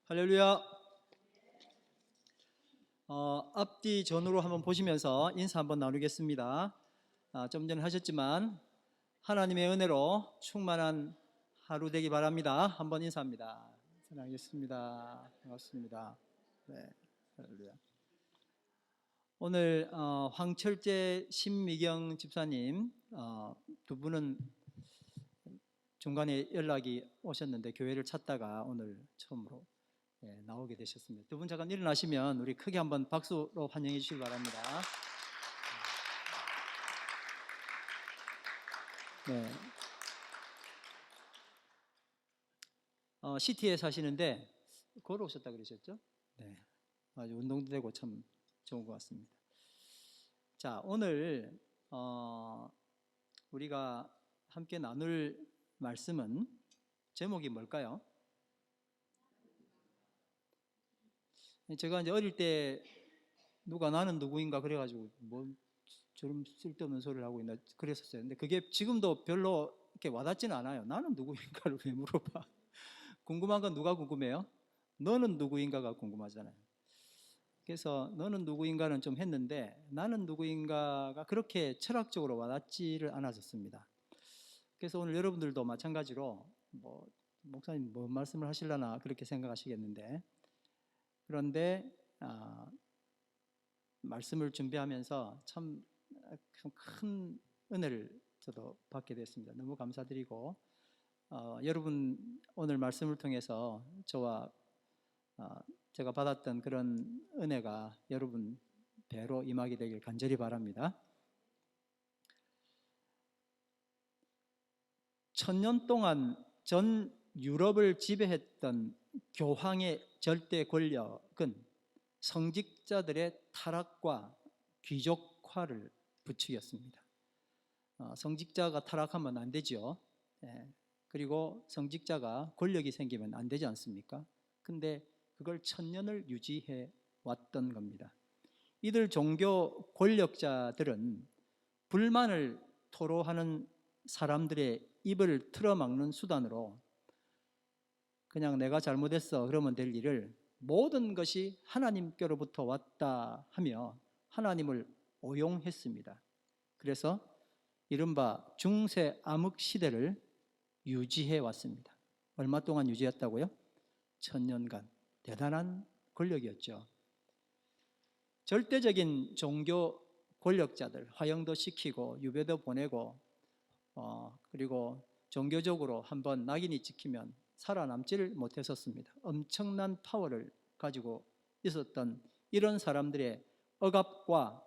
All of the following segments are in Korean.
할렐루야. 앞뒤 전후로 한번 보시면서 인사 한번 나누겠습니다. 좀 전에 하셨지만 하나님의 은혜로 충만한 하루 되기 바랍니다. 한번 인사합니다. 사랑하겠습니다. 반갑습니다. 네, 할렐루야. 오늘 황철재 신미경 집사님 두 분은 중간에 연락이 오셨는데 교회를 찾다가 오늘 처음으로 나오게 되셨습니다. 두 분 잠깐 일어나시면 우리 크게 한번 박수로 환영해 주시기 바랍니다. 네. 시티에 사시는데 걸어오셨다 그러셨죠? 네. 아주 운동도 되고 참 좋은 것 같습니다. 자, 오늘 우리가 함께 나눌 말씀은 제목이 뭘까요? 제가 이제 어릴 때 누가 나는 누구인가 그래가지고 뭐 저런 쓸데없는 소리를 하고 있나 그랬었어요. 근데 그게 지금도 별로 이렇게 와닿지는 않아요. 나는 누구인가를 왜 물어봐? 궁금한 건 누가 궁금해요? 너는 누구인가가 궁금하잖아요. 그래서 너는 누구인가는 좀 했는데 나는 누구인가가 그렇게 철학적으로 와닿지를 않았었습니다. 그래서 오늘 여러분들도 마찬가지로 뭐 목사님 뭐 말씀을 하시려나 그렇게 생각하시겠는데, 그런데 말씀을 준비하면서 참 큰 은혜를 저도 받게 됐습니다. 너무 감사드리고 여러분 오늘 말씀을 통해서 저와 제가 받았던 그런 은혜가 여러분 배로 임하게 되길 간절히 바랍니다. 1000년 동안 전 유럽을 지배했던 교황의 절대 권력은 성직자들의 타락과 귀족화를 부추겼습니다. 성직자가 타락하면 안 되죠. 그리고 성직자가 권력이 생기면 안 되지 않습니까? 근데 그걸 1000년을 유지해 왔던 겁니다. 이들 종교 권력자들은 불만을 토로하는 사람들의 입을 틀어막는 수단으로 그냥 내가 잘못했어 그러면 될 일을 모든 것이 하나님께로부터 왔다 하며 하나님을 오용했습니다. 그래서 이른바 중세 암흑 시대를 유지해 왔습니다. 얼마 동안 유지했다고요? 1000년간. 대단한 권력이었죠. 절대적인 종교 권력자들 화형도 시키고 유배도 보내고 그리고 종교적으로 한번 낙인이 찍히면 살아남지를 못했었습니다. 엄청난 파워를 가지고 있었던 이런 사람들의 억압과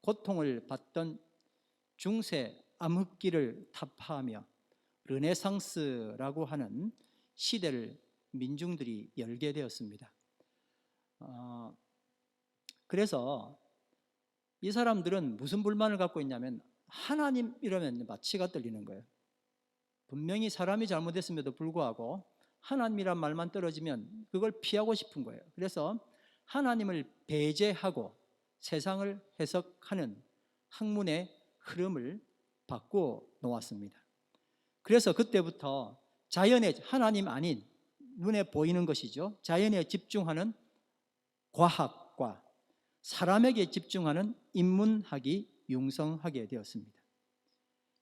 고통을 받던 중세 암흑기를 타파하며 르네상스라고 하는 시대를 민중들이 열게 되었습니다. 그래서 이 사람들은 무슨 불만을 갖고 있냐면 하나님 이러면 마취가 떨리는 거예요. 분명히 사람이 잘못했음에도 불구하고 하나님이란 말만 떨어지면 그걸 피하고 싶은 거예요. 그래서 하나님을 배제하고 세상을 해석하는 학문의 흐름을 바꾸어 놓았습니다. 그래서 그때부터 자연에 하나님 아닌 눈에 보이는 것이죠. 자연에 집중하는 과학과 사람에게 집중하는 인문학이 융성하게 되었습니다.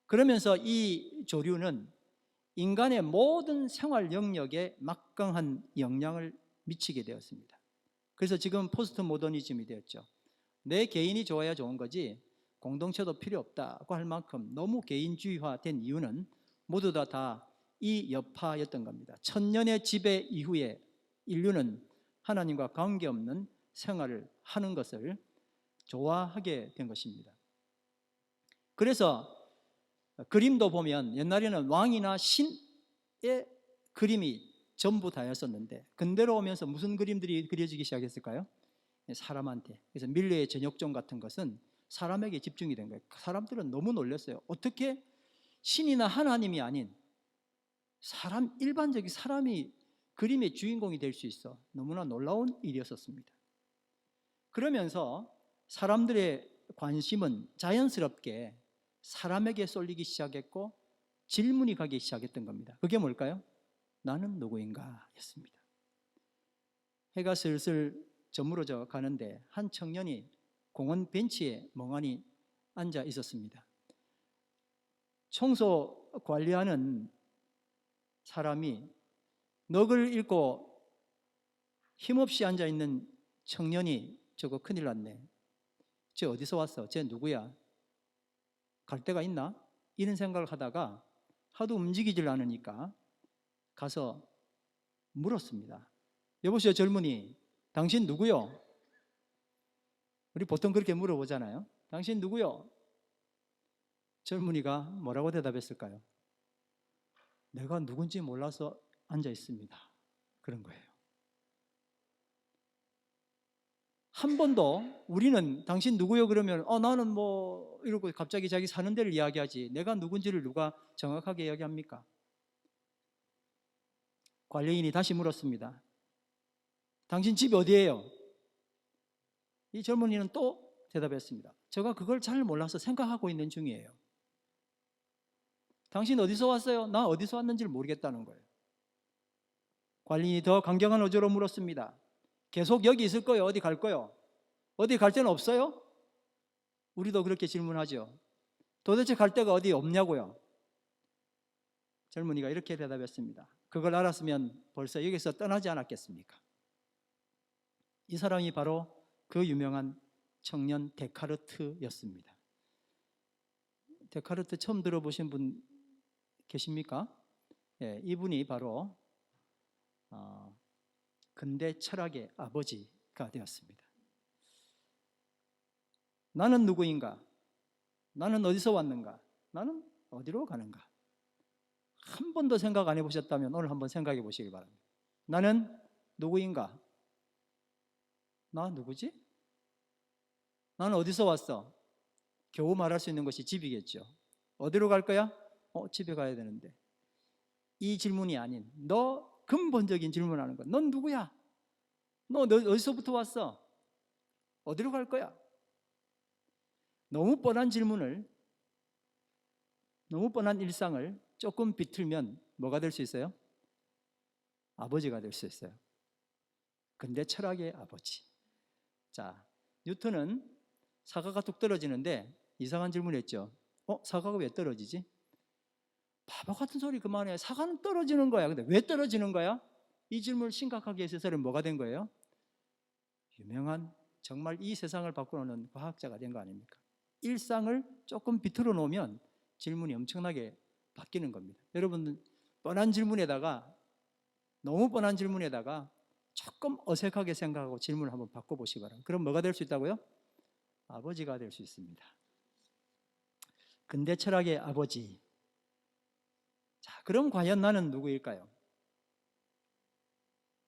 그러면서 이 조류는 인간의 모든 생활 영역에 막강한 영향을 미치게 되었습니다. 그래서 지금 포스트 모더니즘이 되었죠. 내 개인이 좋아야 좋은 거지 공동체도 필요 없다고 할 만큼 너무 개인주의화된 이유는 모두 다 이 여파였던 겁니다. 1000년의 지배 이후에 인류는 하나님과 관계없는 생활을 하는 것을 좋아하게 된 것입니다. 그래서 그림도 보면 옛날에는 왕이나 신의 그림이 전부 다였었는데 근대로 오면서 무슨 그림들이 그려지기 시작했을까요? 사람한테. 그래서 밀레의 전역종 같은 것은 사람에게 집중이 된 거예요. 사람들은 너무 놀랐어요. 어떻게 신이나 하나님이 아닌 사람, 일반적인 사람이 그림의 주인공이 될 수 있어. 너무나 놀라운 일이었었습니다. 그러면서 사람들의 관심은 자연스럽게 사람에게 쏠리기 시작했고 질문이 가기 시작했던 겁니다. 그게 뭘까요? 나는 누구인가 였습니다. 해가 슬슬 저물어져 가는데 한 청년이 공원 벤치에 멍하니 앉아 있었습니다. 청소 관리하는 사람이 넋을 잃고 힘없이 앉아 있는 청년이 저거 큰일 났네. 쟤 어디서 왔어? 쟤 누구야? 갈 데가 있나? 이런 생각을 하다가 하도 움직이질 않으니까 가서 물었습니다. 여보세요, 젊은이. 당신 누구요? 우리 보통 그렇게 물어보잖아요. 당신 누구요? 젊은이가 뭐라고 대답했을까요? 내가 누군지 몰라서 앉아 있습니다. 그런 거예요. 한 번도 우리는 당신 누구요? 그러면 나는 뭐 이러고 갑자기 자기 사는 데를 이야기하지, 내가 누군지를 누가 정확하게 이야기합니까? 관리인이 다시 물었습니다. 당신 집이 어디예요? 이 젊은이는 또 대답했습니다. 제가 그걸 잘 몰라서 생각하고 있는 중이에요. 당신 어디서 왔어요? 나 어디서 왔는지를 모르겠다는 거예요. 관리인이 더 강경한 어조로 물었습니다. 계속 여기 있을 거예요? 어디 갈 거예요? 어디 갈 데는 없어요? 우리도 그렇게 질문하죠. 도대체 갈 데가 어디 없냐고요? 젊은이가 이렇게 대답했습니다. 그걸 알았으면 벌써 여기서 떠나지 않았겠습니까? 이 사람이 바로 그 유명한 청년 데카르트였습니다. 데카르트 처음 들어보신 분 계십니까? 예, 이분이 바로 근대 철학의 아버지가 되었습니다. 나는 누구인가? 나는 어디서 왔는가? 나는 어디로 가는가? 한 번도 생각 안 해보셨다면 오늘 한번 생각해 보시기 바랍니다. 나는 누구인가? 나 누구지? 나는 어디서 왔어? 겨우 말할 수 있는 것이 집이겠죠. 어디로 갈 거야? 집에 가야 되는데. 이 질문이 아닌 너 근본적인 질문하는 거. 넌 누구야? 너 어디서부터 왔어? 어디로 갈 거야? 너무 뻔한 질문을, 너무 뻔한 일상을 조금 비틀면 뭐가 될 수 있어요? 아버지가 될 수 있어요. 근데 철학의 아버지. 자, 뉴턴은 사과가 뚝 떨어지는데 이상한 질문을 했죠. 사과가 왜 떨어지지? 바보 같은 소리 그만해. 사과는 떨어지는 거야. 근데 왜 떨어지는 거야? 이 질문을 심각하게 해서는 뭐가 된 거예요? 유명한, 정말 이 세상을 바꾸는 과학자가 된 거 아닙니까? 일상을 조금 비틀어 놓으면 질문이 엄청나게 바뀌는 겁니다. 여러분, 뻔한 질문에다가, 너무 뻔한 질문에다가 조금 어색하게 생각하고 질문을 한번 바꿔보시기 바랍니다. 그럼 뭐가 될 수 있다고요? 아버지가 될 수 있습니다. 근대 철학의 아버지. 자, 그럼 과연 나는 누구일까요?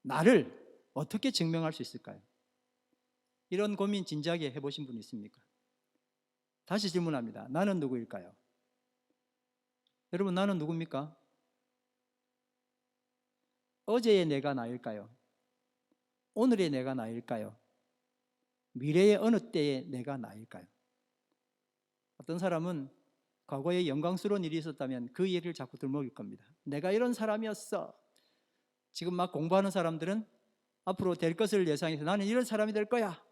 나를 어떻게 증명할 수 있을까요? 이런 고민 진지하게 해보신 분 있습니까? 다시 질문합니다. 나는 누구일까요? 여러분, 나는 누굽니까? 어제의 내가 나일까요? 오늘의 내가 나일까요? 미래의 어느 때의 내가 나일까요? 어떤 사람은 과거에 영광스러운 일이 있었다면 그 얘기를 자꾸 들먹일 겁니다. 내가 이런 사람이었어. 지금 막 공부하는 사람들은 앞으로 될 것을 예상해서 나는 이런 사람이 될 거야.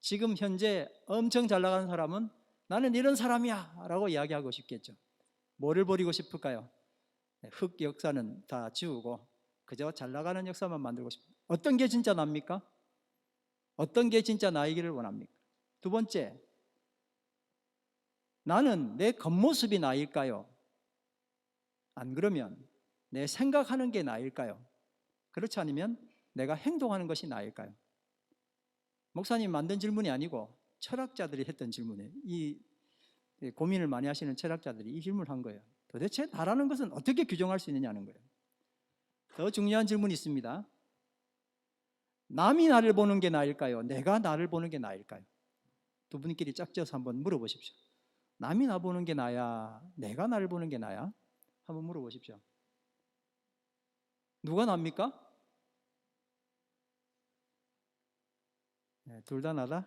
지금 현재 엄청 잘 나가는 사람은 나는 이런 사람이야 라고 이야기하고 싶겠죠. 뭐를 버리고 싶을까요? 흑 역사는 다 지우고 그저 잘 나가는 역사만 만들고 싶어요. 어떤 게 진짜 납니까? 어떤 게 진짜 나이기를 원합니까? 두 번째, 나는 내 겉모습이 나일까요? 안 그러면 내 생각하는 게 나일까요? 그렇지 않으면 내가 행동하는 것이 나일까요? 목사님 만든 질문이 아니고 철학자들이 했던 질문이에요. 이 고민을 많이 하시는 철학자들이 이 질문을 한 거예요. 도대체 나라는 것은 어떻게 규정할 수 있느냐는 거예요. 더 중요한 질문이 있습니다. 남이 나를 보는 게 나일까요? 내가 나를 보는 게 나일까요? 두 분끼리 짝지어서 한번 물어보십시오. 남이 나 보는 게 나야? 내가 나를 보는 게 나야? 한번 물어보십시오. 누가 납니까? 네, 둘 다 나다?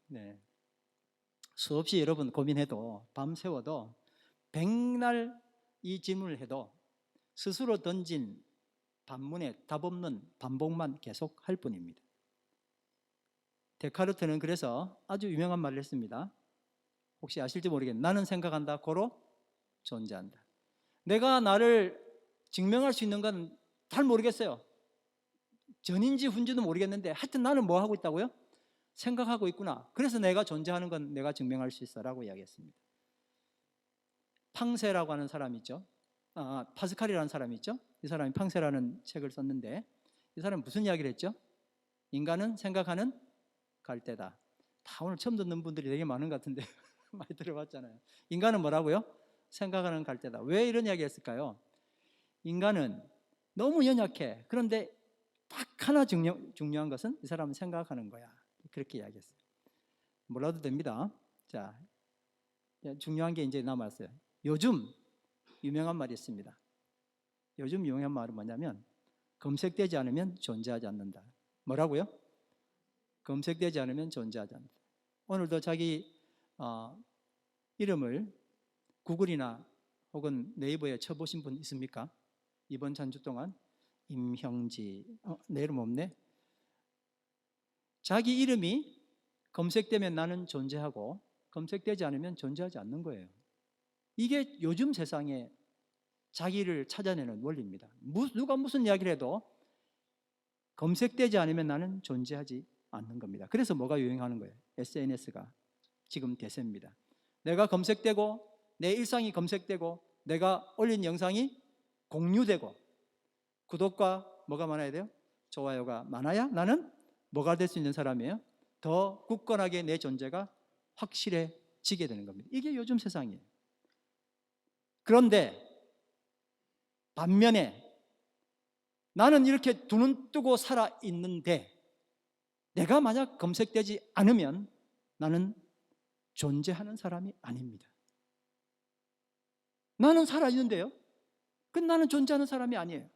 네. 수없이 여러분 고민해도 밤새워도 백날 이 질문을 해도 스스로 던진 반문에 답 없는 반복만 계속 할 뿐입니다. 데카르트는 그래서 아주 유명한 말을 했습니다. 혹시 아실지 모르겠는데 나는 생각한다, 고로 존재한다. 내가 나를 증명할 수 있는 건 잘 모르겠어요. 전인지 훈지도 모르겠는데 하여튼 나는 뭐 하고 있다고요? 생각하고 있구나. 그래서 내가 존재하는 건 내가 증명할 수 있어라고 이야기했습니다. 팡세라고 하는 사람이 있죠. 파스칼이라는 사람이 있죠. 이 사람이 팡세라는 책을 썼는데 이 사람은 무슨 이야기를 했죠? 인간은 생각하는 갈대다. 다 오늘 처음 듣는 분들이 되게 많은 것 같은데 많이 들어봤잖아요. 인간은 뭐라고요? 생각하는 갈대다. 왜 이런 이야기 했을까요? 인간은 너무 연약해. 그런데 딱 하나 중요한 것은 이 사람은 생각하는 거야. 그렇게 이야기했어요. 몰라도 됩니다. 자, 중요한 게 이제 남았어요. 요즘 유명한 말이 있습니다. 요즘 유명한 말은 뭐냐면 검색되지 않으면 존재하지 않는다. 뭐라고요? 검색되지 않으면 존재하지 않는다. 오늘도 자기 이름을 구글이나 혹은 네이버에 쳐보신 분 있습니까? 이번 전주 동안 임형지, 내 이름 없네. 자기 이름이 검색되면 나는 존재하고 검색되지 않으면 존재하지 않는 거예요. 이게 요즘 세상에 자기를 찾아내는 원리입니다. 누가 무슨 이야기를 해도 검색되지 않으면 나는 존재하지 않는 겁니다. 그래서 뭐가 유행하는 거예요? SNS가 지금 대세입니다. 내가 검색되고 내 일상이 검색되고 내가 올린 영상이 공유되고 구독과 뭐가 많아야 돼요? 좋아요가 많아야 나는 뭐가 될 수 있는 사람이에요? 더 굳건하게 내 존재가 확실해지게 되는 겁니다. 이게 요즘 세상이에요. 그런데 반면에 나는 이렇게 두 눈 뜨고 살아있는데 내가 만약 검색되지 않으면 나는 존재하는 사람이 아닙니다. 나는 살아있는데요? 그럼 나는 존재하는 사람이 아니에요.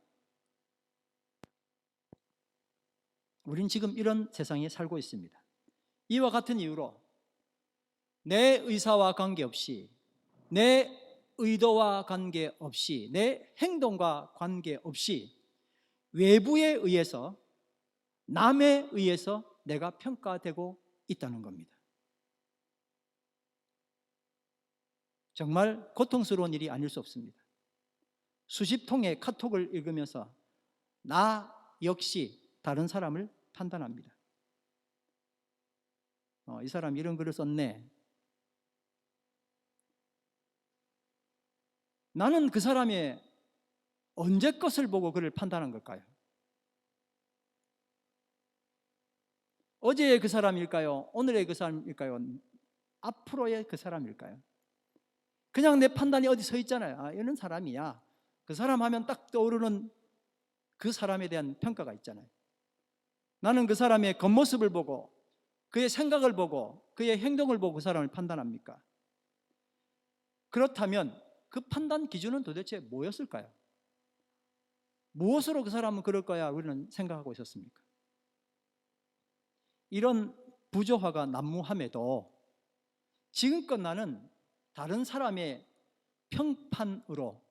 우린 지금 이런 세상에 살고 있습니다. 이와 같은 이유로 내 의사와 관계없이, 내 의도와 관계없이, 내 행동과 관계없이 외부에 의해서, 남에 의해서 내가 평가되고 있다는 겁니다. 정말 고통스러운 일이 아닐 수 없습니다. 수십 통의 카톡을 읽으면서 나 역시 다른 사람을 판단합니다. 이 사람 이런 글을 썼네. 나는 그 사람의 언제 것을 보고 그를 판단한 걸까요? 어제의 그 사람일까요? 오늘의 그 사람일까요? 앞으로의 그 사람일까요? 그냥 내 판단이 어디 서 있잖아요. 이런 사람이야. 그 사람 하면 딱 떠오르는 그 사람에 대한 평가가 있잖아요. 나는 그 사람의 겉모습을 보고 그의 생각을 보고 그의 행동을 보고 그 사람을 판단합니까? 그렇다면 그 판단 기준은 도대체 뭐였을까요? 무엇으로 그 사람은 그럴 거야 우리는 생각하고 있었습니까? 이런 부조화가 난무함에도 지금껏 나는 다른 사람의 평판으로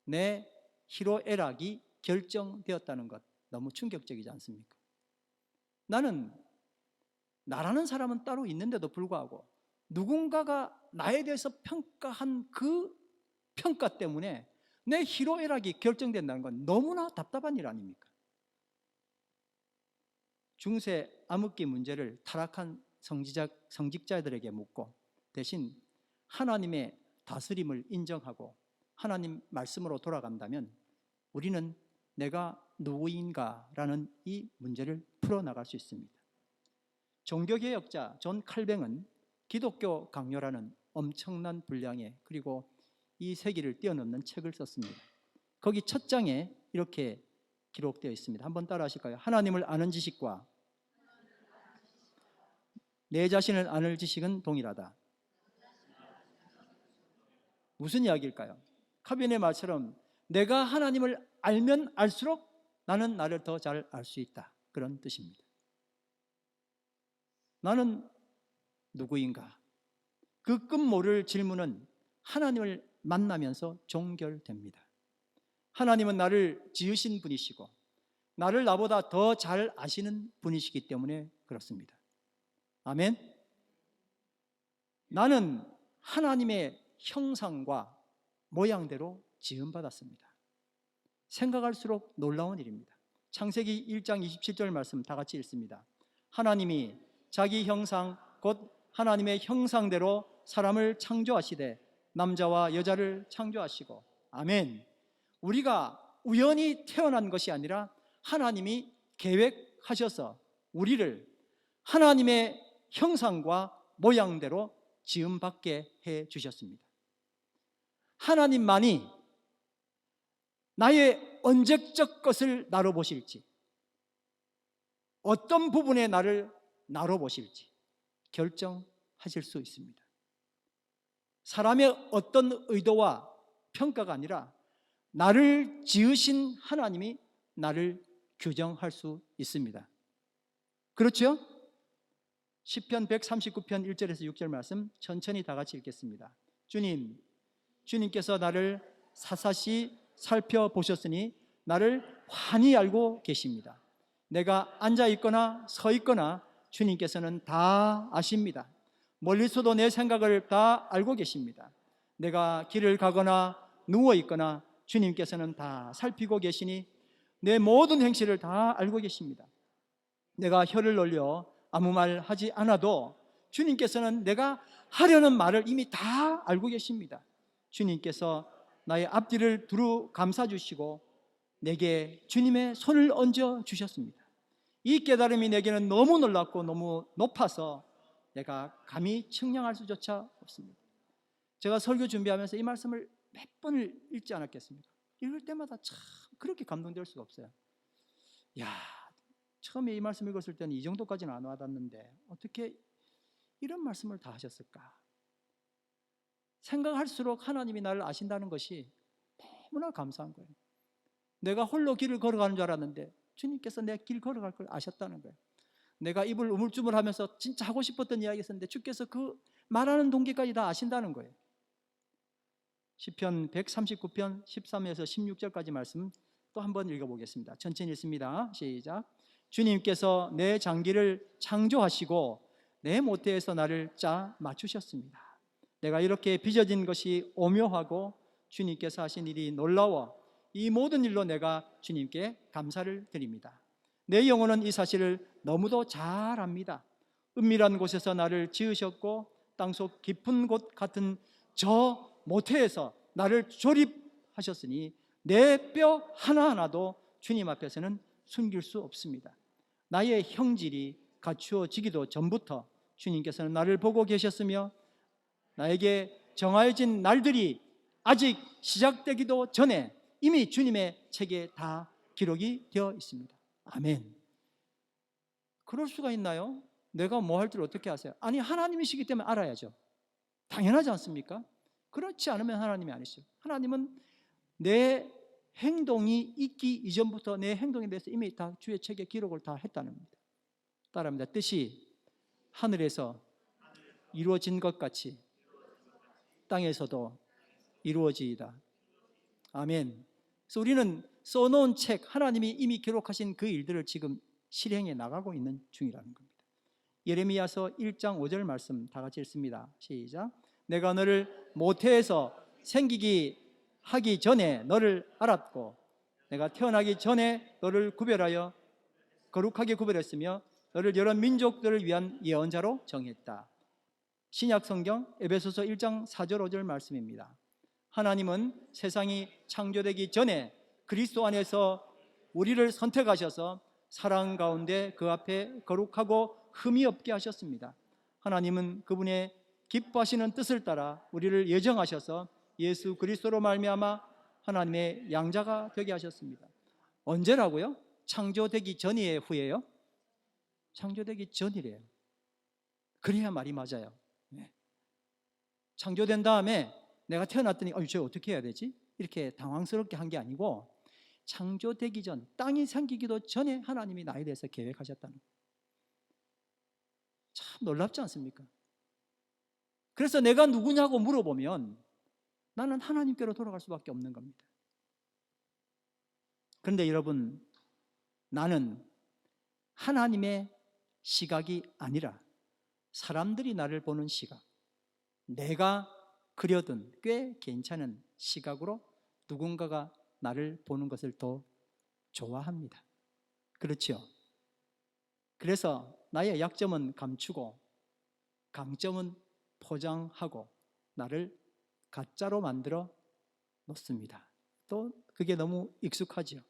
내 희로애락이 결정되었다는 것, 너무 충격적이지 않습니까? 나는 나라는 사람은 따로 있는데도 불구하고 누군가가 나에 대해서 평가한 그 평가 때문에 내 희로애락이 결정된다는 건 너무나 답답한 일 아닙니까? 중세 암흑기 문제를 타락한 성직자들에게 묻고 대신 하나님의 다스림을 인정하고 하나님 말씀으로 돌아간다면 우리는 내가 누구인가라는 이 문제를 풀어나갈 수 있습니다. 종교개혁자 존 칼뱅은 기독교 강요라는 엄청난 분량의 그리고 이 세기를 뛰어넘는 책을 썼습니다. 거기 첫 장에 이렇게 기록되어 있습니다. 한번 따라 하실까요? 하나님을 아는 지식과 내 자신을 아는 지식은 동일하다. 무슨 이야기일까요? 카빈의 말처럼 내가 하나님을 알면 알수록 나는 나를 더 잘 알 수 있다. 그런 뜻입니다. 나는 누구인가? 그 끝 모를 질문은 하나님을 만나면서 종결됩니다. 하나님은 나를 지으신 분이시고 나를 나보다 더 잘 아시는 분이시기 때문에 그렇습니다. 아멘. 나는 하나님의 형상과 모양대로 지음받았습니다. 생각할수록 놀라운 일입니다. 창세기 1장 27절 말씀 다 같이 읽습니다. 하나님이 자기 형상 곧 하나님의 형상대로 사람을 창조하시되 남자와 여자를 창조하시고. 아멘. 우리가 우연히 태어난 것이 아니라 하나님이 계획하셔서 우리를 하나님의 형상과 모양대로 지음받게 해 주셨습니다. 하나님만이 나의 언제적 것을 나로 보실지, 어떤 부분에 나를 나로 보실지 결정하실 수 있습니다. 사람의 어떤 의도와 평가가 아니라 나를 지으신 하나님이 나를 규정할 수 있습니다. 그렇죠? 시편 139편 1절에서 6절 말씀 천천히 다 같이 읽겠습니다. 주님께서 나를 사사시 살펴보셨으니 나를 환히 알고 계십니다. 내가 앉아 있거나 서 있거나 주님께서는 다 아십니다. 멀리서도 내 생각을 다 알고 계십니다. 내가 길을 가거나 누워 있거나 주님께서는 다 살피고 계시니 내 모든 행실을 다 알고 계십니다. 내가 혀를 놀려 아무 말 하지 않아도 주님께서는 내가 하려는 말을 이미 다 알고 계십니다. 주님께서 나의 앞뒤를 두루 감싸주시고 내게 주님의 손을 얹어 주셨습니다. 이 깨달음이 내게는 너무 놀랍고 너무 높아서 내가 감히 측량할 수조차 없습니다. 제가 설교 준비하면서 이 말씀을 몇 번을 읽지 않았겠습니까? 읽을 때마다 참 그렇게 감동될 수가 없어요. 야, 처음에 이 말씀 읽었을 때는 이 정도까지는 안 와닿는데 어떻게 이런 말씀을 다 하셨을까? 생각할수록 하나님이 나를 아신다는 것이 너무나 감사한 거예요. 내가 홀로 길을 걸어가는 줄 알았는데 주님께서 내 길 걸어갈 걸 아셨다는 거예요. 내가 입을 우물쭈물하면서 진짜 하고 싶었던 이야기 있었는데 주께서 그 말하는 동기까지 다 아신다는 거예요. 시편 139편 13에서 16절까지 말씀 또 한번 읽어보겠습니다. 천천히 읽습니다. 시작. 주님께서 내 장기를 창조하시고 내 모태에서 나를 짜 맞추셨습니다. 내가 이렇게 빚어진 것이 오묘하고 주님께서 하신 일이 놀라워 이 모든 일로 내가 주님께 감사를 드립니다. 내 영혼은 이 사실을 너무도 잘 압니다. 은밀한 곳에서 나를 지으셨고 땅속 깊은 곳 같은 저 모태에서 나를 조립하셨으니 내 뼈 하나하나도 주님 앞에서는 숨길 수 없습니다. 나의 형질이 갖추어지기도 전부터 주님께서는 나를 보고 계셨으며 나에게 정하여진 날들이 아직 시작되기도 전에 이미 주님의 책에 다 기록이 되어 있습니다. 아멘. 그럴 수가 있나요? 내가 뭐 할 줄 어떻게 아세요? 아니, 하나님이시기 때문에 알아야죠. 당연하지 않습니까? 그렇지 않으면 하나님이 아니시죠. 하나님은 내 행동이 있기 이전부터 내 행동에 대해서 이미 다 주의 책에 기록을 다 했다는 겁니다. 따라합니다. 뜻이 하늘에서 이루어진 것 같이 땅에서도 이루어지이다. 아멘. 그래서 우리는 써놓은 책, 하나님이 이미 기록하신 그 일들을 지금 실행해 나가고 있는 중이라는 겁니다. 예레미야서 1장 5절 말씀 다 같이 읽습니다. 시작. 내가 너를 모태에서 생기기 하기 전에 너를 알았고 내가 태어나기 전에 너를 구별하여 거룩하게 구별했으며 너를 여러 민족들을 위한 예언자로 정했다. 신약 성경 에베소서 1장 4절 5절 말씀입니다. 하나님은 세상이 창조되기 전에 그리스도 안에서 우리를 선택하셔서 사랑 가운데 그 앞에 거룩하고 흠이 없게 하셨습니다. 하나님은 그분의 기뻐하시는 뜻을 따라 우리를 예정하셔서 예수 그리스도로 말미암아 하나님의 양자가 되게 하셨습니다. 언제라고요? 창조되기 전이에요, 후에요? 창조되기 전이래요. 그래야 말이 맞아요. 네. 창조된 다음에 내가 태어났더니 저 어떻게 해야 되지? 이렇게 당황스럽게 한 게 아니고 창조되기 전, 땅이 생기기도 전에 하나님이 나에 대해서 계획하셨다는 거예요. 참 놀랍지 않습니까? 그래서 내가 누구냐고 물어보면 나는 하나님께로 돌아갈 수밖에 없는 겁니다. 그런데 여러분, 나는 하나님의 시각이 아니라 사람들이 나를 보는 시각, 내가 그려둔 꽤 괜찮은 시각으로 누군가가 나를 보는 것을 더 좋아합니다. 그렇죠? 그래서 나의 약점은 감추고 강점은 포장하고 나를 가짜로 만들어 놓습니다. 또 그게 너무 익숙하죠.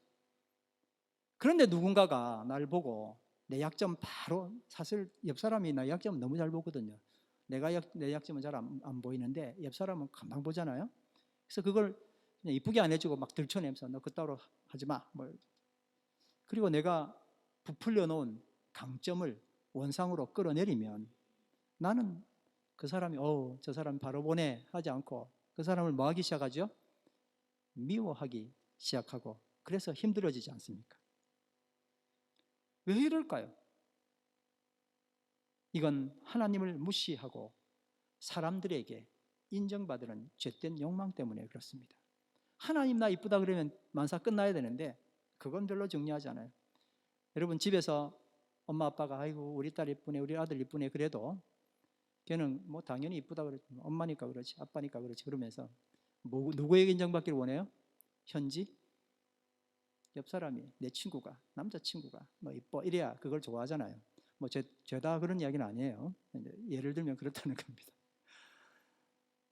그런데 누군가가 날 보고 내 약점 바로, 사실 옆 사람이 내 약점 너무 잘 보거든요. 내 약점은 잘 안 보이는데 옆 사람은 금방 보잖아요. 그래서 그걸 그냥 이쁘게 안 해주고 막 들춰내면서 너 그따로 하지 마. 그리고 내가 부풀려 놓은 강점을 원상으로 끌어내리면 나는 그 사람이 저 사람이 바로 보네 하지 않고 그 사람을 뭐 하기 시작하죠? 미워하기 시작하고, 그래서 힘들어지지 않습니까? 왜 이럴까요? 이건 하나님을 무시하고 사람들에게 인정받으는 죄된 욕망 때문에 그렇습니다. 하나님 나 이쁘다 그러면 만사 끝나야 되는데 그건 별로 중요하지 않아요. 여러분 집에서 엄마 아빠가 아이고 우리 딸 이쁘네 우리 아들 이쁘네 그래도 걔는 뭐 당연히 이쁘다 그러지, 엄마니까 그렇지 아빠니까 그렇지 그러면서 누구에게 인정받기를 원해요? 현지 옆 사람이, 내 친구가, 남자친구가 뭐 이뻐 이래야 그걸 좋아하잖아요. 뭐 죄다 그런 이야기는 아니에요. 예를 들면 그렇다는 겁니다.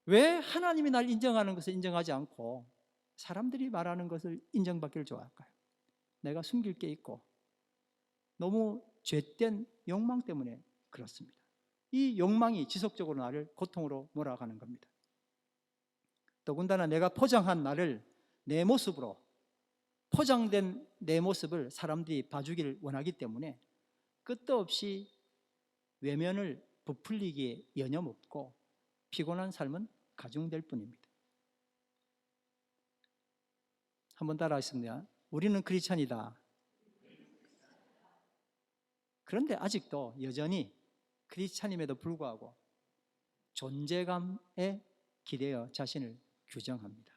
왜 하나님이 날 인정하는 것을 인정하지 않고 사람들이 말하는 것을 인정받기를 좋아할까요? 내가 숨길 게 있고 너무 죄된 욕망 때문에 그렇습니다. 이 욕망이 지속적으로 나를 고통으로 몰아가는 겁니다. 더군다나 내가 포장한 나를, 내 모습으로 포장된 내 모습을 사람들이 봐주기를 원하기 때문에 끝도 없이 외면을 부풀리기에 여념없고 피곤한 삶은 가중될 뿐입니다. 한번 따라하겠습니다. 우리는 크리스찬이다. 그런데 아직도 여전히 크리스찬임에도 불구하고 존재감에 기대어 자신을 규정합니다.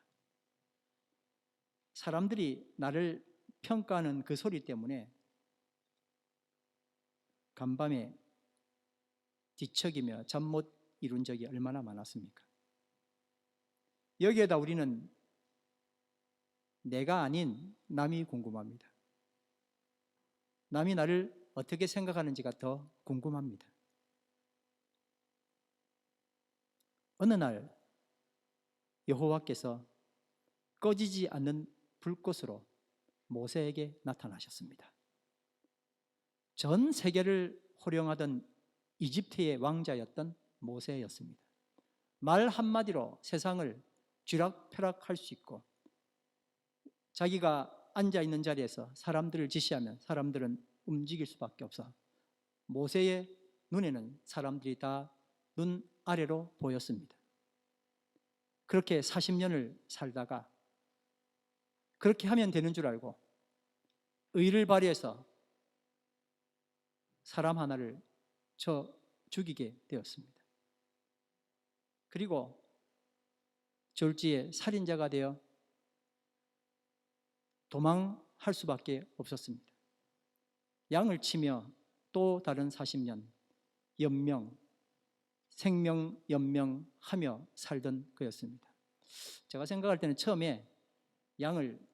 사람들이 나를 평가하는 그 소리 때문에 간밤에 뒤척이며 잠 못 이룬 적이 얼마나 많았습니까? 여기에다 우리는 내가 아닌 남이 궁금합니다. 남이 나를 어떻게 생각하는지가 더 궁금합니다. 어느 날 여호와께서 꺼지지 않는 불꽃으로 모세에게 나타나셨습니다. 전 세계를 호령하던 이집트의 왕자였던 모세였습니다. 말 한마디로 세상을 쥐락펴락할 수 있고 자기가 앉아있는 자리에서 사람들을 지시하면 사람들은 움직일 수밖에 없어 모세의 눈에는 사람들이 다 눈 아래로 보였습니다. 그렇게 40년을 살다가 그렇게 하면 되는 줄 알고 의를 발휘해서 사람 하나를 쳐 죽이게 되었습니다. 그리고 졸지에 살인자가 되어 도망할 수밖에 없었습니다. 양을 치며 또 다른 40년 연명, 생명 연명하며 살던 그였습니다. 제가 생각할 때는 처음에 양을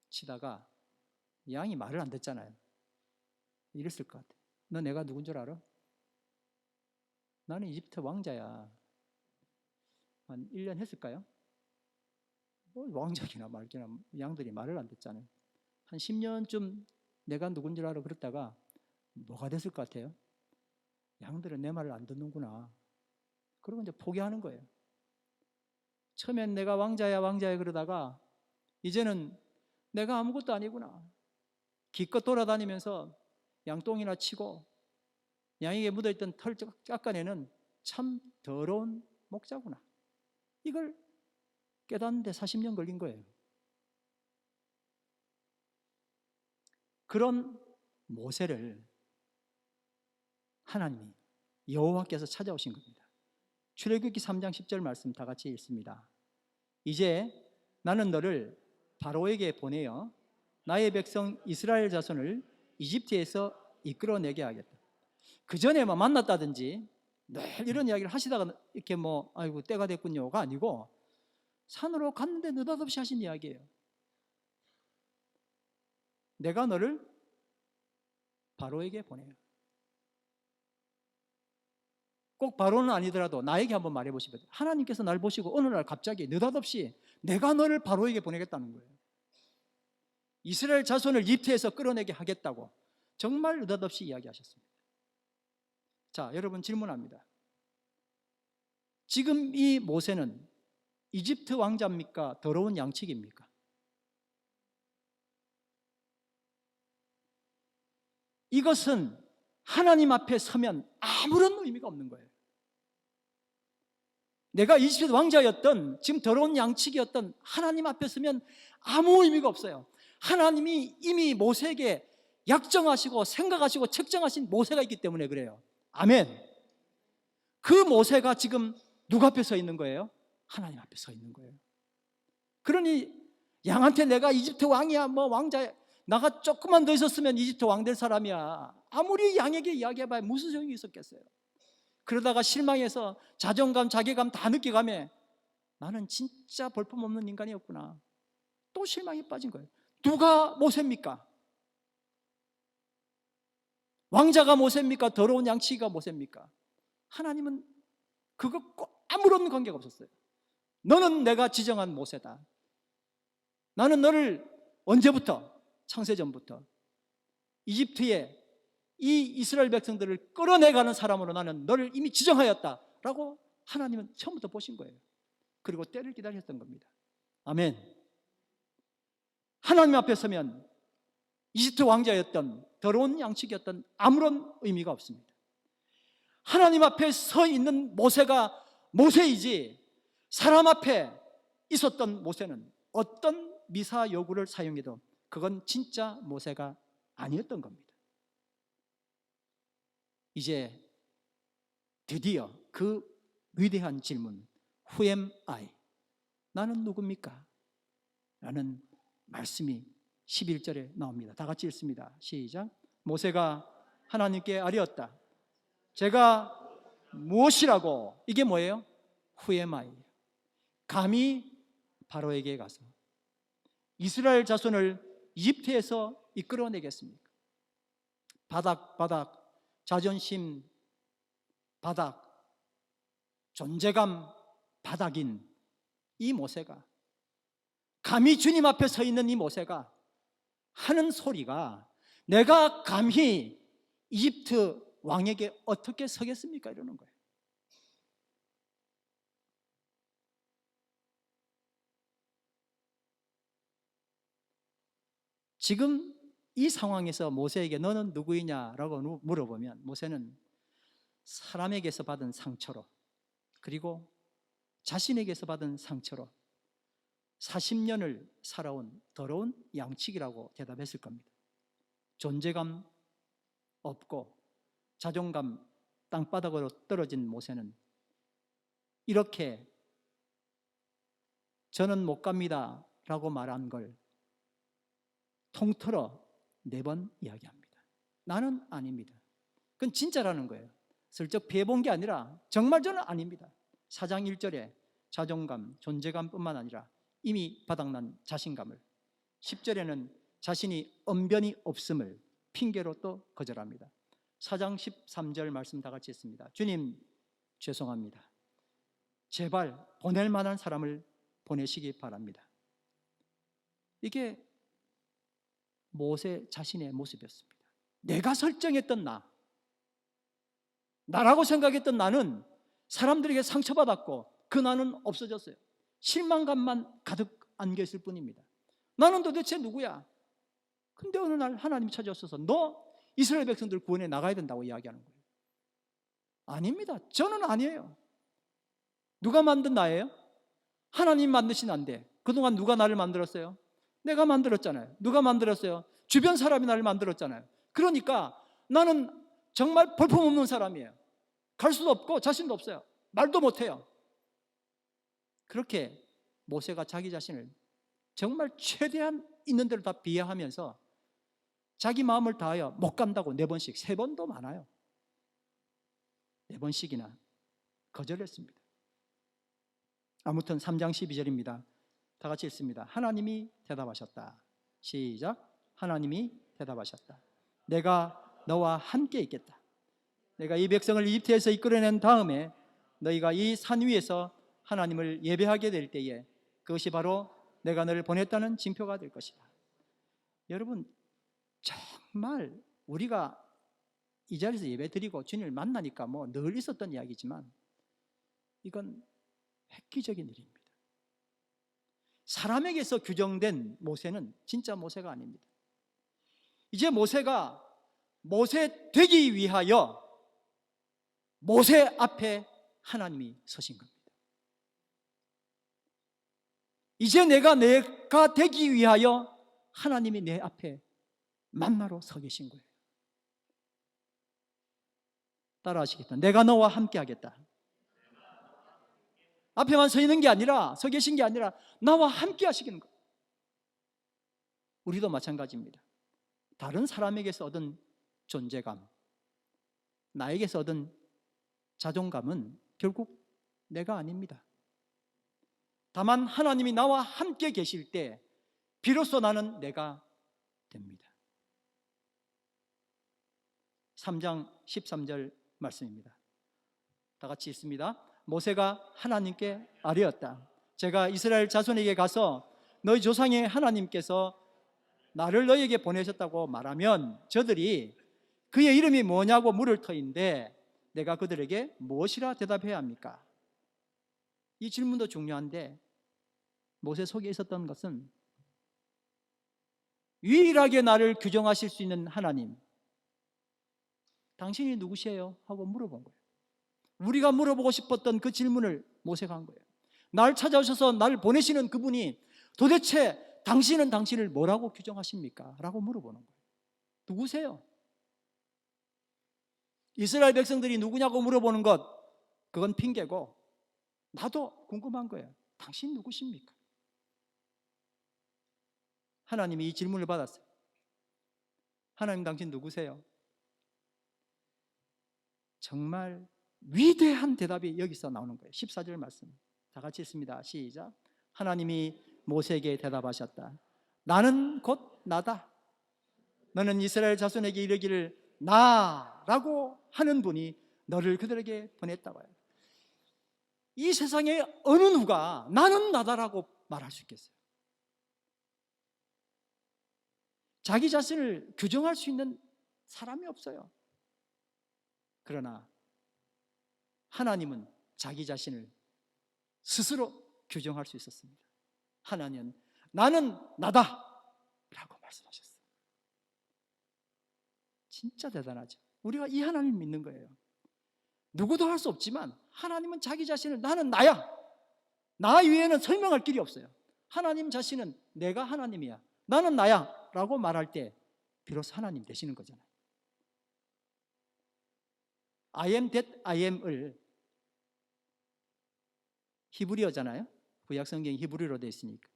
치다가 양이 말을 안 듣잖아요. 이랬을 것 같아요. 너 내가 누군 줄 알아? 나는 이집트 왕자야. 한 1년 했을까요? 뭐 왕자기나 말기나 양들이 말을 안 듣잖아요. 한 10년쯤 내가 누군 줄 알아 그랬다가 뭐가 됐을 것 같아요? 양들은 내 말을 안 듣는구나. 그러고 이제 포기하는 거예요. 처음엔 내가 왕자야 왕자야 그러다가 이제는 내가 아무것도 아니구나. 기껏 돌아다니면서 양똥이나 치고 양에게 묻어있던 털 깎아내는 참 더러운 목자구나. 이걸 깨닫는데 40년 걸린 거예요. 그런 모세를 하나님이 여호와께서 찾아오신 겁니다. 출애굽기 3장 10절 말씀 다 같이 읽습니다. 이제 나는 너를 바로에게 보내어 나의 백성 이스라엘 자손을 이집트에서 이끌어내게 하겠다. 그 전에 만났다든지 늘 이런 이야기를 하시다가 이렇게 아이고 때가 됐군요가 아니고 산으로 갔는데 느닷없이 하신 이야기예요. 내가 너를 바로에게 보내요. 꼭 바로는 아니더라도 나에게 한번 말해 보시면 하나님께서 날 보시고 어느 날 갑자기 느닷없이 내가 너를 바로에게 보내겠다는 거예요. 이스라엘 자손을 이집트에서 끌어내게 하겠다고 정말 느닷없이 이야기하셨습니다. 자, 여러분 질문합니다. 지금 이 모세는 이집트 왕자입니까? 더러운 양치기입니까? 이것은 하나님 앞에 서면 아무런 의미가 없는 거예요. 내가 이집트 왕자였던 지금 더러운 양치기였던 하나님 앞에 서면 아무 의미가 없어요. 하나님이 이미 모세에게 약정하시고 생각하시고 책정하신 모세가 있기 때문에 그래요. 아멘. 그 모세가 지금 누구 앞에 서 있는 거예요? 하나님 앞에 서 있는 거예요. 그러니 양한테 내가 이집트 왕이야 왕자야, 나가 조금만 더 있었으면 이집트 왕 될 사람이야, 아무리 양에게 이야기해봐야 무슨 소용이 있었겠어요. 그러다가 실망해서 자존감 자괴감 다 느껴가며 나는 진짜 볼품없는 인간이었구나, 또 실망에 빠진 거예요. 누가 모세입니까? 왕자가 모세입니까? 더러운 양치기가 모세입니까? 하나님은 그것과 아무런 관계가 없었어요. 너는 내가 지정한 모세다. 나는 너를 언제부터? 창세전부터 이집트에 이 이스라엘 백성들을 끌어내가는 사람으로 나는 너를 이미 지정하였다라고 하나님은 처음부터 보신 거예요. 그리고 때를 기다렸던 겁니다. 아멘. 하나님 앞에 서면 이집트 왕자였던 더러운 양치기였던 아무런 의미가 없습니다. 하나님 앞에 서 있는 모세가 모세이지 사람 앞에 있었던 모세는 어떤 미사 요구를 사용해도 그건 진짜 모세가 아니었던 겁니다. 이제 드디어 그 위대한 질문, Who am I? 나는 누굽니까? 라는 말씀이 11절에 나옵니다. 다 같이 읽습니다. 시작. 모세가 하나님께 아뢰었다. 제가 무엇이라고? 이게 뭐예요? Who am I? 감히 바로에게 가서 이스라엘 자손을 이집트에서 이끌어내겠습니까? 바닥 자존심 바닥, 존재감 바닥인 이 모세가, 감히 주님 앞에 서 있는 이 모세가 하는 소리가 내가 감히 이집트 왕에게 어떻게 서겠습니까? 이러는 거예요. 지금 이 상황에서 모세에게 너는 누구이냐라고 물어보면 모세는 사람에게서 받은 상처로, 그리고 자신에게서 받은 상처로 40년을 살아온 더러운 양치기라고 대답했을 겁니다. 존재감 없고 자존감 땅바닥으로 떨어진 모세는 이렇게 저는 못 갑니다 라고 말한 걸 통틀어 4번 이야기합니다. 나는 아닙니다. 그건 진짜라는 거예요. 슬쩍 피해본 게 아니라 정말 저는 아닙니다. 4장 1절에 자존감, 존재감뿐만 아니라 이미 바닥난 자신감을, 10절에는 자신이 언변이 없음을 핑계로 또 거절합니다. 4장 13절 말씀 다 같이 했습니다. 주님 죄송합니다. 제발 보낼 만한 사람을 보내시기 바랍니다. 이게 모세 자신의 모습이었습니다. 내가 설정했던 나라고 생각했던 나는 사람들에게 상처받았고 그 나는 없어졌어요. 실망감만 가득 안겨있을 뿐입니다. 나는 도대체 누구야? 근데 어느 날 하나님이 찾아오셔서 너 이스라엘 백성들 구원해 나가야 된다고 이야기하는 거예요. 아닙니다. 저는 아니에요. 누가 만든 나예요? 하나님 만드신 나인데 그동안 누가 나를 만들었어요? 내가 만들었잖아요. 누가 만들었어요? 주변 사람이 나를 만들었잖아요. 그러니까 나는 정말 볼품없는 사람이에요. 갈 수도 없고 자신도 없어요. 말도 못해요. 그렇게 모세가 자기 자신을 정말 최대한 있는 대로 다 비하하면서 자기 마음을 다하여 못 간다고 4번씩, 3번도 많아요. 4번씩이나 거절했습니다. 아무튼 3장 12절입니다. 다 같이 읽습니다. 하나님이 대답하셨다. 시작. 하나님이 대답하셨다. 내가 너와 함께 있겠다. 내가 이 백성을 이집트에서 이끌어낸 다음에 너희가 이 산 위에서 하나님을 예배하게 될 때에 그것이 바로 내가 너를 보냈다는 징표가 될 것이다. 여러분, 정말 우리가 이 자리에서 예배 드리고 주님을 만나니까 뭐 늘 있었던 이야기지만 이건 획기적인 일입니다. 사람에게서 규정된 모세는 진짜 모세가 아닙니다. 이제 모세가 모세 되기 위하여 모세 앞에 하나님이 서신 겁니다. 이제 내가 되기 위하여 하나님이 내 앞에 만나러 서 계신 거예요. 따라 하시겠다. 내가 너와 함께 하겠다. 앞에만 서 있는 게 아니라, 서 계신 게 아니라 나와 함께 하시는 거예요. 우리도 마찬가지입니다. 다른 사람에게서 얻은 존재감, 나에게서 얻은 자존감은 결국 내가 아닙니다. 다만 하나님이 나와 함께 계실 때 비로소 나는 내가 됩니다. 3장 13절 말씀입니다. 다 같이 읽습니다. 모세가 하나님께 아뢰었다. 제가 이스라엘 자손에게 가서 너희 조상의 하나님께서 나를 너희에게 보내셨다고 말하면 저들이 그의 이름이 뭐냐고 물을 터인데 내가 그들에게 무엇이라 대답해야 합니까? 이 질문도 중요한데 모세 속에 있었던 것은 유일하게 나를 규정하실 수 있는 하나님, 당신이 누구시에요? 하고 물어본 거예요. 우리가 물어보고 싶었던 그 질문을 모세가 한 거예요. 날 찾아오셔서 나를 보내시는 그분이 도대체 당신은 당신을 뭐라고 규정하십니까? 라고 물어보는 거예요. 누구세요? 이스라엘 백성들이 누구냐고 물어보는 것, 그건 핑계고 나도 궁금한 거예요. 당신 누구십니까? 하나님이 이 질문을 받았어요. 하나님, 당신 누구세요? 정말 위대한 대답이 여기서 나오는 거예요. 14절 말씀 다 같이 읽습니다. 시작. 하나님이 모세에게 대답하셨다. 나는 곧 나다. 너는 이스라엘 자손에게 이르기를 나라고 하는 분이 너를 그들에게 보냈다고 해요. 이 세상에 어느 누가 나는 나다라고 말할 수 있겠어요? 자기 자신을 규정할 수 있는 사람이 없어요. 그러나 하나님은 자기 자신을 스스로 규정할 수 있었습니다. 하나님은 나는 나다 라고 말씀하셨어요. 진짜 대단하죠. 우리가 이 하나님을 믿는 거예요. 누구도 할 수 없지만 하나님은 자기 자신을 나는 나야, 나 위에는 설명할 길이 없어요. 하나님 자신은 내가 하나님이야, 나는 나야 라고 말할 때 비로소 하나님 되시는 거잖아요. I am that I am을 히브리어잖아요. 구약 성경이 히브리어로 되어 있으니까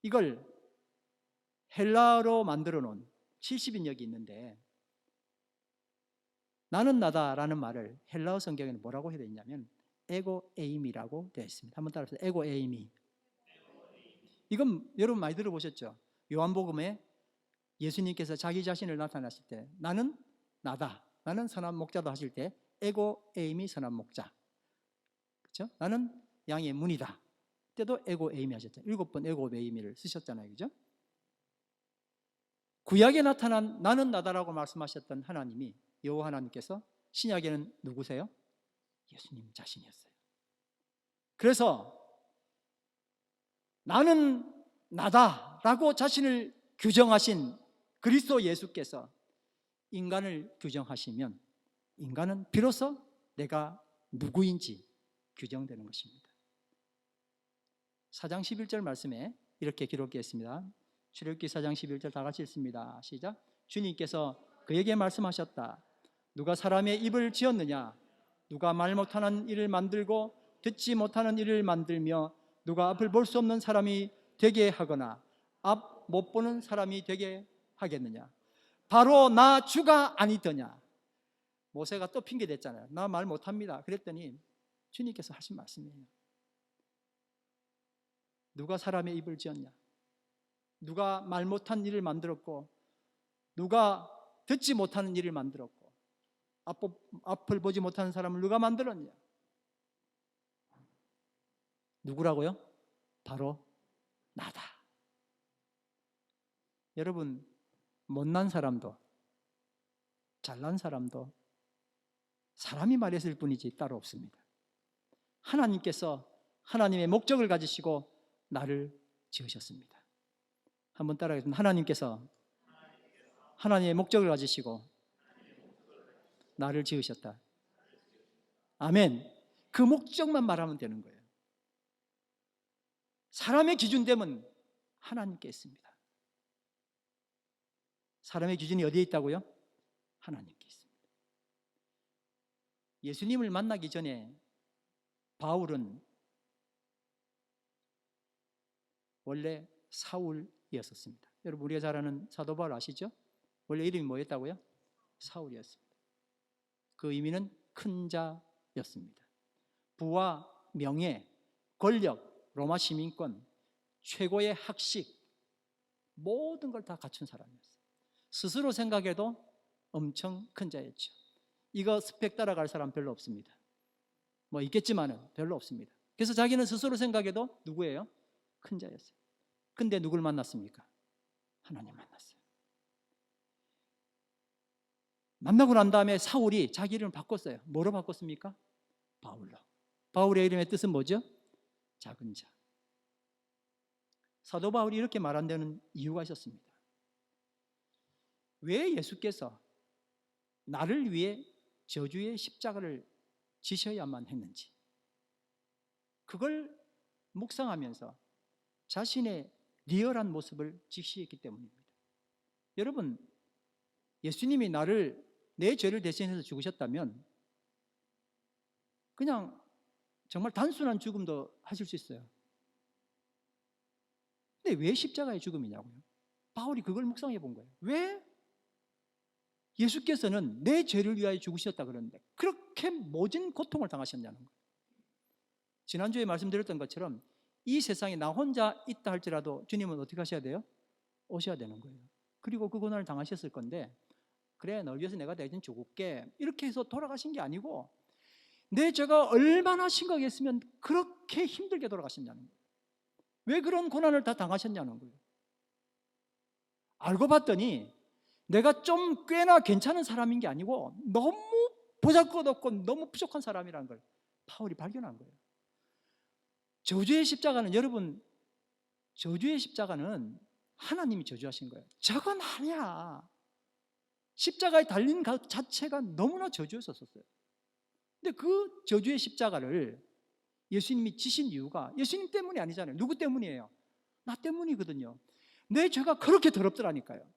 이걸 헬라어로 만들어 놓은 70인역이 있는데 나는 나다라는 말을 헬라어 성경에는 뭐라고 해야 되냐면 에고 에임이라고 되어 있습니다. 한번 따라서 에고 에임이. 이건 여러분 많이 들어보셨죠? 요한복음에 예수님께서 자기 자신을 나타나실 때 나는 나다, 나는 선한 목자다 하실 때 에고 에임이 선한 목자, 그렇죠? 나는 양의 문이다 때도 에고 에임이 하셨죠. 7번 에고 에임이를 쓰셨잖아요, 그죠? 구약에 나타난 나는 나다라고 말씀하셨던 하나님이, 여호와 하나님께서 신약에는 누구세요? 예수님 자신이었어요. 그래서 나는 나다라고 자신을 규정하신 그리스도 예수께서 인간을 규정하시면 인간은 비로소 내가 누구인지 규정되는 것입니다. 4장 11절 말씀에 이렇게 기록되어 있습니다. 출애굽기 4장 11절 다 같이 읽습니다. 시작. 주님께서 그에게 말씀하셨다. 누가 사람의 입을 지었느냐? 누가 말 못하는 일을 만들고 듣지 못하는 일을 만들며 누가 앞을 볼 수 없는 사람이 되게 하거나 앞 못 보는 사람이 되게 하겠느냐? 바로 나 주가 아니더냐? 모세가 또 핑계 댔잖아요. 나 말 못합니다. 그랬더니 주님께서 하신 말씀이에요. 누가 사람의 입을 지었냐? 누가 말 못한 일을 만들었고, 누가 듣지 못하는 일을 만들었고, 앞을 보지 못하는 사람을 누가 만들었냐? 누구라고요? 바로 나다. 여러분, 못난 사람도 잘난 사람도 사람이 말했을 뿐이지 따로 없습니다. 하나님께서 하나님의 목적을 가지시고 나를 지으셨습니다. 한번 따라하겠습니다. 하나님께서 하나님의 목적을 가지시고 나를 지으셨다. 아멘. 그 목적만 말하면 되는 거예요. 사람의 기준됨은 하나님께 있습니다. 사람의 기준이 어디에 있다고요? 하나님께 있습니다. 예수님을 만나기 전에 바울은 원래 사울이었습니다. 여러분, 우리가 잘 아는 사도 바울 아시죠? 원래 이름이 뭐였다고요? 사울이었습니다. 그 의미는 큰 자였습니다. 부와 명예, 권력, 로마 시민권, 최고의 학식, 모든 걸 다 갖춘 사람이었어요. 스스로 생각해도 엄청 큰 자였죠. 이거 스펙 따라갈 사람 별로 없습니다. 뭐 있겠지만은 별로 없습니다. 그래서 자기는 스스로 생각해도 누구예요? 큰 자였어요. 근데 누굴 만났습니까? 하나님 만났어요. 만나고 난 다음에 사울이 자기 이름을 바꿨어요. 뭐로 바꿨습니까? 바울로. 바울의 이름의 뜻은 뭐죠? 작은 자. 사도 바울이 이렇게 말한다는 이유가 있었습니다. 왜 예수께서 나를 위해 저주의 십자가를 지셔야만 했는지, 그걸 묵상하면서 자신의 리얼한 모습을 직시했기 때문입니다. 여러분, 예수님이 내 죄를 대신해서 죽으셨다면 그냥 정말 단순한 죽음도 하실 수 있어요. 근데 왜 십자가의 죽음이냐고요? 바울이 그걸 묵상해 본 거예요. 왜 예수께서는 내 죄를 위하여 죽으셨다 그러는데 그렇게 모진 고통을 당하셨냐는 거예요. 지난주에 말씀드렸던 것처럼 이 세상에 나 혼자 있다 할지라도 주님은 어떻게 하셔야 돼요? 오셔야 되는 거예요. 그리고 그 고난을 당하셨을 건데, 그래 널 위해서 내가 대신 죽을게 이렇게 해서 돌아가신 게 아니고 내 죄가 얼마나 심각했으면 그렇게 힘들게 돌아가셨냐는 거예요. 왜 그런 고난을 다 당하셨냐는 거예요. 알고 봤더니 내가 좀 꽤나 괜찮은 사람인 게 아니고 너무 보잘것없고 너무 부족한 사람이라는 걸 바울이 발견한 거예요. 저주의 십자가는, 여러분, 저주의 십자가는 하나님이 저주하신 거예요. 저건 아니야. 십자가에 달린 것 자체가 너무나 저주였었어요. 근데 그 저주의 십자가를 예수님이 지신 이유가 예수님 때문이 아니잖아요. 누구 때문이에요? 나 때문이거든요. 내 죄가 그렇게 더럽더라니까요.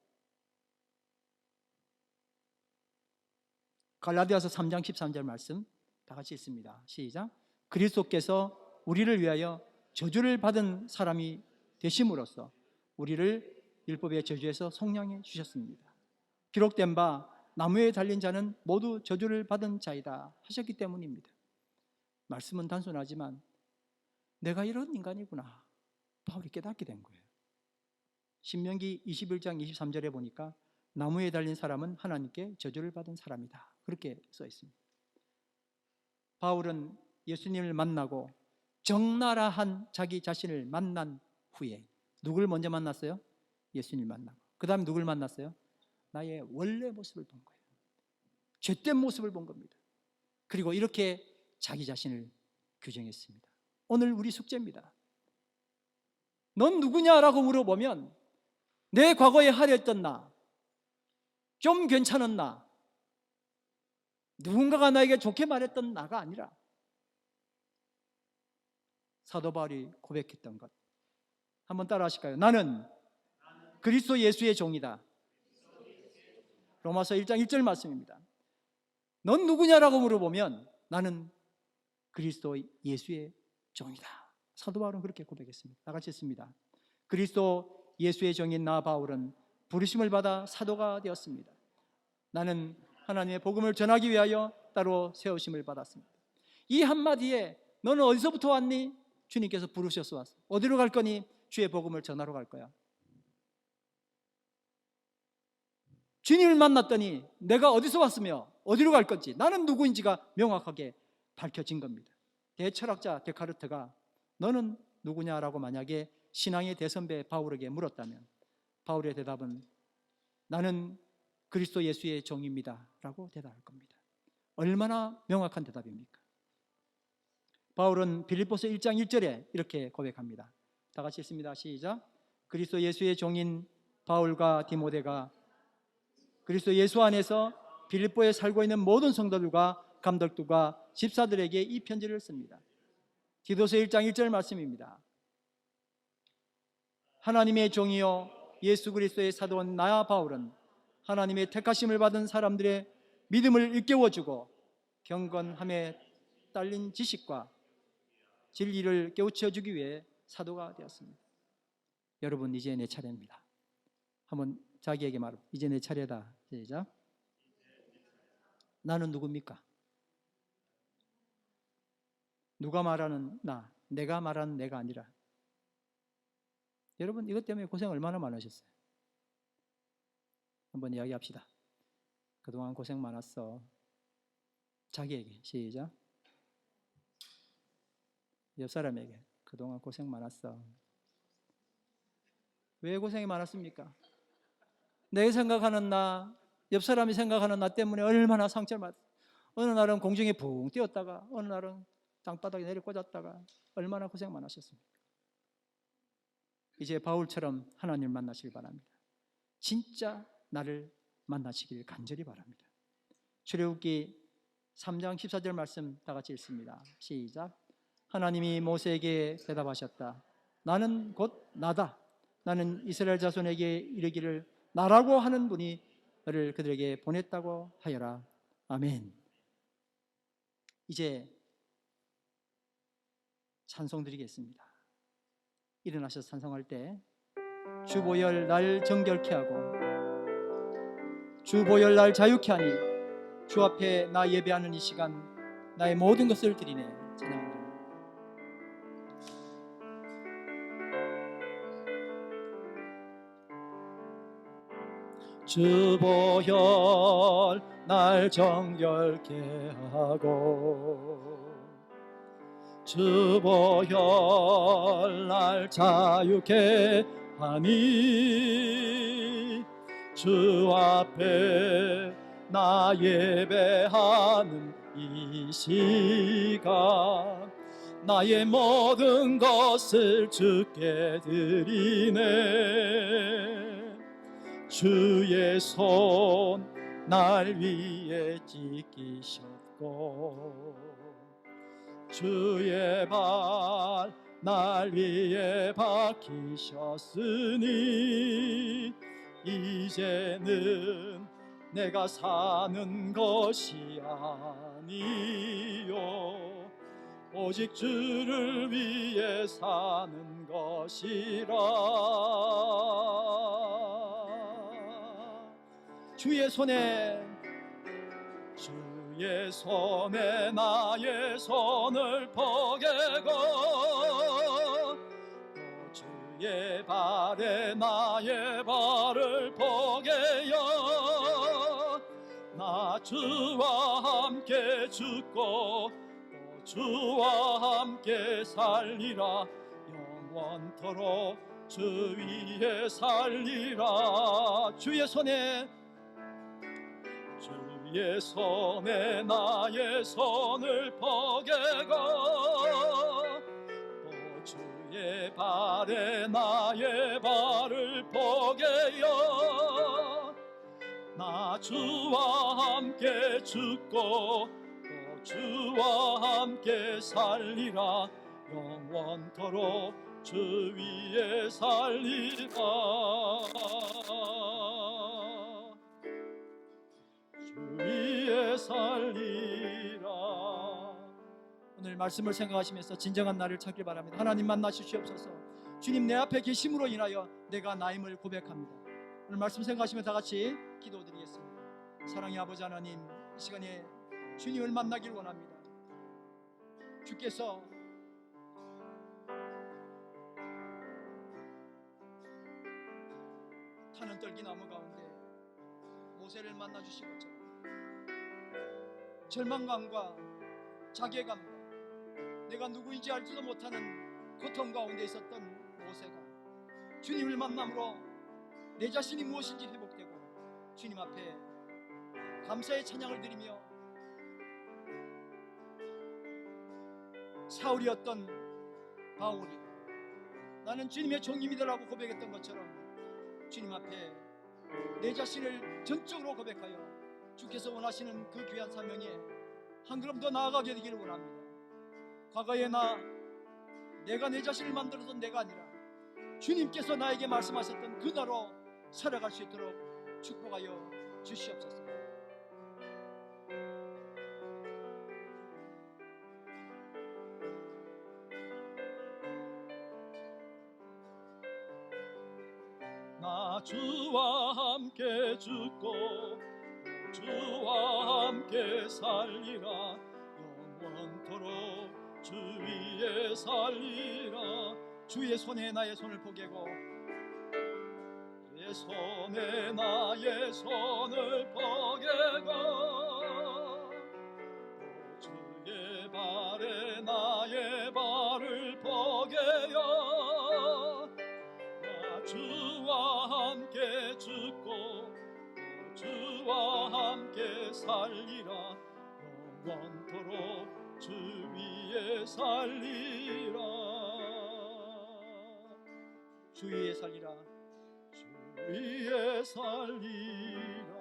갈라디아서 3장 13절 말씀 다 같이 읽습니다. 시작. 그리스도께서 우리를 위하여 저주를 받은 사람이 되심으로써 우리를 율법의 저주에서 속량해 주셨습니다. 기록된 바 나무에 달린 자는 모두 저주를 받은 자이다 하셨기 때문입니다. 말씀은 단순하지만 내가 이런 인간이구나 바울이 깨닫게 된 거예요. 신명기 21장 23절에 보니까 나무에 달린 사람은 하나님께 저주를 받은 사람이다 그렇게 써 있습니다. 바울은 예수님을 만나고 적나라한 자기 자신을 만난 후에 누굴 먼저 만났어요? 예수님을 만나고 그 다음에 누굴 만났어요? 나의 원래 모습을 본 거예요. 죄된 모습을 본 겁니다. 그리고 이렇게 자기 자신을 규정했습니다. 오늘 우리 숙제입니다. 넌 누구냐라고 물어보면 내 과거에 하려했던 나, 좀 괜찮은 나, 누군가가 나에게 좋게 말했던 나가 아니라 사도 바울이 고백했던 것 한번 따라 하실까요? 나는 그리스도 예수의 종이다. 로마서 1장 1절 말씀입니다. 넌 누구냐라고 물어보면 나는 그리스도 예수의 종이다. 사도 바울은 그렇게 고백했습니다. 다 같이 했습니다. 그리스도 예수의 종인 나 바울은 부르심을 받아 사도가 되었습니다. 나는 하나님의 복음을 전하기 위하여 따로 세우심을 받았습니다. 이 한마디에 너는 어디서부터 왔니? 주님께서 부르셔서 왔어. 어디로 갈 거니? 주의 복음을 전하러 갈 거야. 주님을 만났더니 내가 어디서 왔으며 어디로 갈 건지, 나는 누구인지가 명확하게 밝혀진 겁니다. 대철학자 데카르트가 너는 누구냐라고 만약에 신앙의 대선배 바울에게 물었다면 바울의 대답은 나는 그리스도 예수의 종입니다 라고 대답할 겁니다. 얼마나 명확한 대답입니까? 바울은 빌립보서 1장 1절에 이렇게 고백합니다. 다 같이 읽습니다. 시작. 그리스도 예수의 종인 바울과 디모데가 그리스도 예수 안에서 빌립보에 살고 있는 모든 성도들과 감독들과 집사들에게 이 편지를 씁니다. 디도서 1장 1절 말씀입니다. 하나님의 종이요 예수 그리스도의 사도원 나 바울은 하나님의 택하심을 받은 사람들의 믿음을 일깨워주고 경건함에 딸린 지식과 진리를 깨우쳐주기 위해 사도가 되었습니다. 여러분, 이제 내 차례입니다. 한번 자기에게 말해. 이제 내 차례다. 시작. 나는 누굽니까? 누가 말하는 나, 내가 말하는 내가 아니라. 여러분, 이것 때문에 고생 얼마나 많으셨어요? 한번 이야기합시다. 그동안 고생 많았어. 자기에게. 시작. 옆 사람에게. 그동안 고생 많았어. 왜 고생이 많았습니까? 내 생각하는 나, 옆 사람이 생각하는 나 때문에 얼마나 상처를 받았어. 어느 날은 공중에 붕 뛰었다가 어느 날은 땅바닥에 내려 꽂았다가 얼마나 고생 많으셨습니까? 이제 바울처럼 하나님을 만나시길 바랍니다. 진짜 나를 만나시길 간절히 바랍니다. 출애굽기 3장 14절 말씀 다 같이 읽습니다. 시작. 하나님이 모세에게 대답하셨다. 나는 곧 나다. 나는 이스라엘 자손에게 이르기를 나라고 하는 분이 너를 그들에게 보냈다고 하여라. 아멘. 이제 찬송 드리겠습니다. 일어나셔서 찬송할 때 주보혈 날 정결케 하고 주보혈 날 자유케 하니 주 앞에 나 예배하는 이 시간 나의 모든 것을 드리네. 찬양합니다. 주보혈 날 정결케 하고 주보혈 날 자유케 하니 주 앞에 나 예배하는 이 시간 나의 모든 것을 주께 드리네. 주의 손 날 위에 지키셨고 주의 발 날 위에 박히셨으니 이제는 내가 사는 것이 아니요 오직 주를 위해 사는 것이라. 주의 손에 나의 손을 포개고 또 주의 발에 나의 발을 포개어 나 주와 함께 죽고 또 주와 함께 살리라. 영원토록 주 위에 살리라. 주의 손에 나의 손을 포개고 또 주의 발에 나의 발을 포개어 나 주와 함께 죽고 또 주와 함께 살리라. 영원토록 주 위에 살리라. 위에 살리라. 오늘 말씀을 생각하시면서 진정한 나를 찾길 바랍니다. 하나님 만나주시옵소서. 주님 내 앞에 계심으로 인하여 내가 나임을 고백합니다. 오늘 말씀 생각하시며 다 같이 기도드리겠습니다. 사랑의 아버지 하나님, 이 시간에 주님을 만나길 원합니다. 주께서 타는 떨기나무 가운데 모세를 만나 주신 것처럼 절망감과 자괴감과 내가 누구인지 알지도 못하는 고통 가운데 있었던 모세가 주님을 만남으로 내 자신이 무엇인지 회복되고 주님 앞에 감사의 찬양을 드리며 사울이었던 바울이 나는 주님의 종입니다라고 고백했던 것처럼 주님 앞에 내 자신을 전적으로 고백하여 주께서 원하시는 그 귀한 사명에 한 걸음 더 나아가게 되기를 원합니다. 과거에 내가 내 자신을 만들었던 내가 아니라 주님께서 나에게 말씀하셨던 그 나로 살아갈 수 있도록 축복하여 주시옵소서. 나 주와 함께 죽고 주와 함께 살리라. 영원토록 주 위에 살리라. 주의 손에 나의 손을 포개고 주의 손에 나의 손을 포개고 주의 발에 나의 발을 포개어 나 주와 함께 죽고 주와 함께 살리라. 영원토록 주 위에 살리라. 주 위에 살리라. 주 위에 살리라.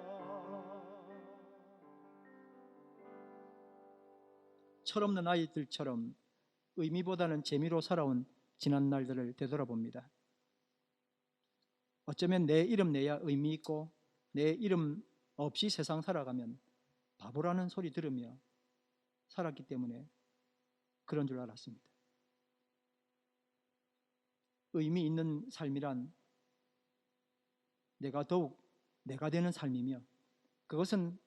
철없는 아이들처럼 의미보다는 재미로 살아온 지난 날들을 되돌아봅니다. 어쩌면 내 이름 내야 의미 있고 내 이름 없이 세상 살아가면 바보라는 소리 들으며 살았기 때문에 그런 줄 알았습니다. 의미 있는 삶이란 내가 더욱 내가 되는 삶이며 그것은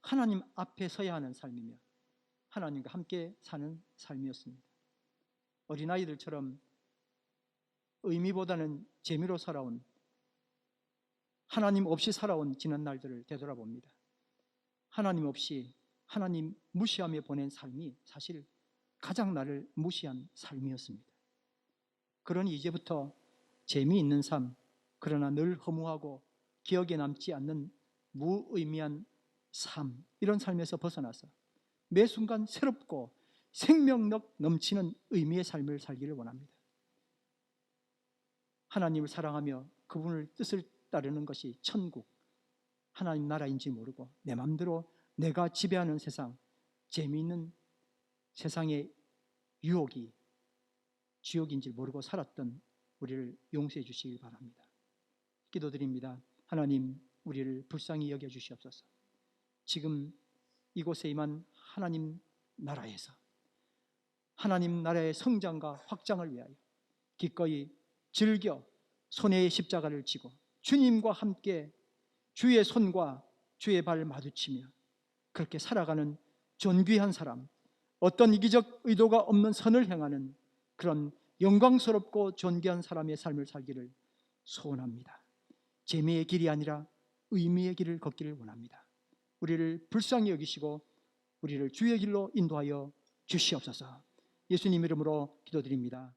하나님 앞에 서야 하는 삶이며 하나님과 함께 사는 삶이었습니다. 어린아이들처럼 의미보다는 재미로 살아온 하나님 없이 살아온 지난 날들을 되돌아봅니다. 하나님 없이 하나님 무시하며 보낸 삶이 사실 가장 나를 무시한 삶이었습니다. 그러니 이제부터 재미있는 삶, 그러나 늘 허무하고 기억에 남지 않는 무의미한 삶, 이런 삶에서 벗어나서 매 순간 새롭고 생명력 넘치는 의미의 삶을 살기를 원합니다. 하나님을 사랑하며 그분의 뜻을 따르는 것이 천국, 하나님 나라인지 모르고 내 마음대로 내가 지배하는 세상, 재미있는 세상의 유혹이 지옥인지 모르고 살았던 우리를 용서해 주시길 바랍니다. 기도드립니다. 하나님, 우리를 불쌍히 여겨 주시옵소서. 지금 이곳에 임한 하나님 나라에서 하나님 나라의 성장과 확장을 위하여 기꺼이 즐겨 손에 십자가를 지고 주님과 함께 주의 손과 주의 발을 마주치며 그렇게 살아가는 존귀한 사람, 어떤 이기적 의도가 없는 선을 행하는 그런 영광스럽고 존귀한 사람의 삶을 살기를 소원합니다. 재미의 길이 아니라 의미의 길을 걷기를 원합니다. 우리를 불쌍히 여기시고 우리를 주의 길로 인도하여 주시옵소서. 예수님 이름으로 기도드립니다.